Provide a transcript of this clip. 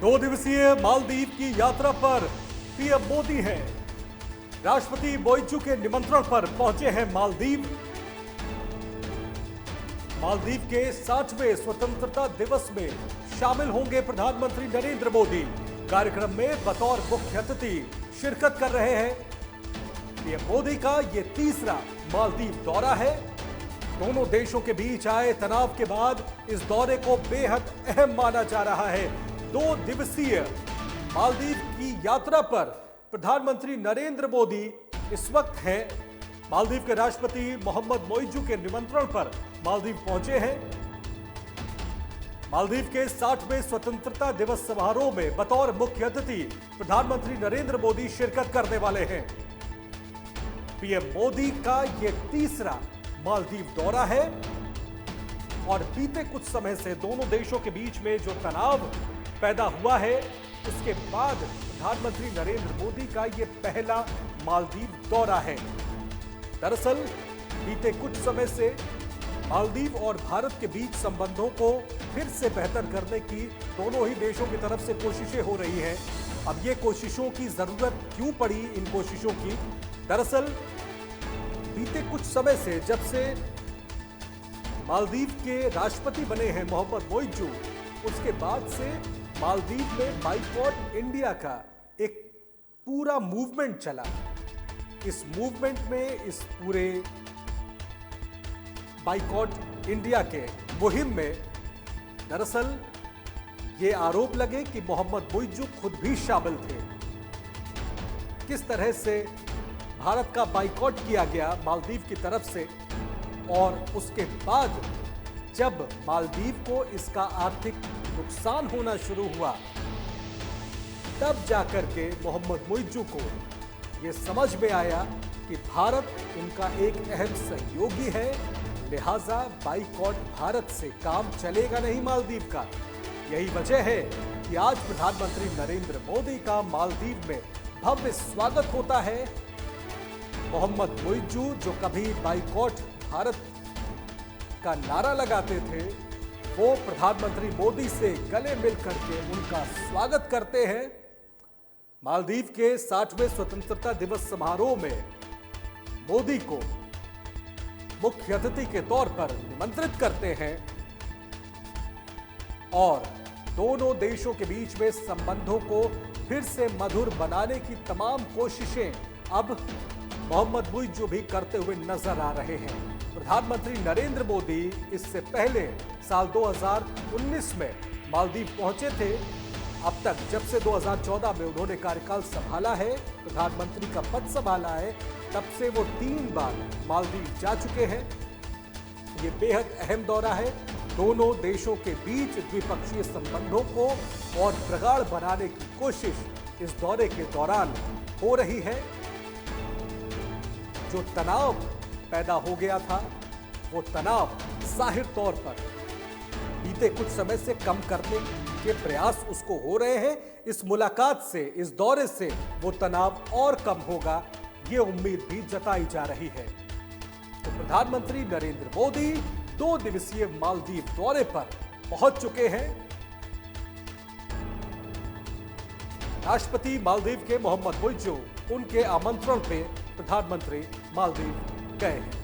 2 दिवसीय मालदीव की यात्रा पर पीएम मोदी हैं। राष्ट्रपति बोइजू के निमंत्रण पर पहुंचे हैं मालदीव। मालदीव के 60वें स्वतंत्रता दिवस में शामिल होंगे प्रधानमंत्री नरेंद्र मोदी। कार्यक्रम में बतौर मुख्य अतिथि शिरकत कर रहे हैं। पीएम मोदी का यह तीसरा मालदीव दौरा है। दोनों देशों के बीच आए तनाव के बाद इस दौरे को बेहद अहम माना जा रहा है। 2 दिवसीय मालदीव की यात्रा पर प्रधानमंत्री नरेंद्र मोदी इस वक्त हैं। मालदीव के राष्ट्रपति मोहम्मद मोइजू के निमंत्रण पर मालदीव पहुंचे हैं। मालदीव के 60वें स्वतंत्रता दिवस समारोह में बतौर मुख्य अतिथि प्रधानमंत्री नरेंद्र मोदी शिरकत करने वाले हैं। पीएम मोदी का यह तीसरा मालदीव दौरा है और बीते कुछ समय से दोनों देशों के बीच में जो तनाव पैदा हुआ है, उसके बाद प्रधानमंत्री नरेंद्र मोदी का यह पहला मालदीव दौरा है। दरअसल बीते कुछ समय से मालदीव और भारत के बीच संबंधों को फिर से बेहतर करने की दोनों ही देशों की तरफ से कोशिशें हो रही हैं। अब ये कोशिशों की जरूरत क्यों पड़ी इन कोशिशों की? दरअसल बीते कुछ समय से जब से मालदीव के राष्ट्रपति बने हैं मोहम्मद मोइजू, उसके बाद से मालदीव में बाइकॉट इंडिया का एक पूरा मूवमेंट चला। इस मूवमेंट में, इस पूरे बाइकॉट इंडिया के मुहिम में दरअसल ये आरोप लगे कि मोहम्मद मोइजू खुद भी शामिल थे। किस तरह से भारत का बाइकॉट किया गया मालदीव की तरफ से, और उसके बाद जब मालदीव को इसका आर्थिक नुकसान होना शुरू हुआ, तब जाकर के मोहम्मद मोइजू को यह समझ में आया कि भारत उनका एक अहम सहयोगी है, लिहाजा बाइकॉट भारत से काम चलेगा नहीं मालदीव का। यही वजह है कि आज प्रधानमंत्री नरेंद्र मोदी का मालदीव में भव्य स्वागत होता है। मोहम्मद मोइजू जो कभी बाइकॉट भारत का नारा लगाते थे, वो प्रधानमंत्री मोदी से गले मिलकर के उनका स्वागत करते हैं। मालदीव के 60वें स्वतंत्रता दिवस समारोह में मोदी को मुख्य अतिथि के तौर पर निमंत्रित करते हैं और दोनों देशों के बीच में संबंधों को फिर से मधुर बनाने की तमाम कोशिशें अब मोहम्मद मोइजू भी करते हुए नजर आ रहे हैं। प्रधानमंत्री नरेंद्र मोदी इससे पहले साल 2019 में मालदीव पहुंचे थे। अब तक जब से 2014 में उन्होंने कार्यकाल संभाला है, प्रधानमंत्री का पद संभाला है, तब से वो 3 बार मालदीव जा चुके हैं। ये बेहद अहम दौरा है। दोनों देशों के बीच द्विपक्षीय संबंधों को और प्रगाढ़ बनाने की कोशिश इस दौरे के दौरान हो रही है। जो तनाव पैदा हो गया था, वो तनाव जाहिर तौर पर बीते कुछ समय से कम करने के प्रयास उसको हो रहे हैं। इस मुलाकात से, इस दौरे से वो तनाव और कम होगा, ये उम्मीद भी जताई जा रही है। तो प्रधानमंत्री नरेंद्र मोदी 2 दिवसीय मालदीव दौरे पर पहुंच चुके हैं। राष्ट्रपति मालदीव के मोहम्मद मोइजू, उनके आमंत्रण पे प्रधानमंत्री मालदीव गए हैं।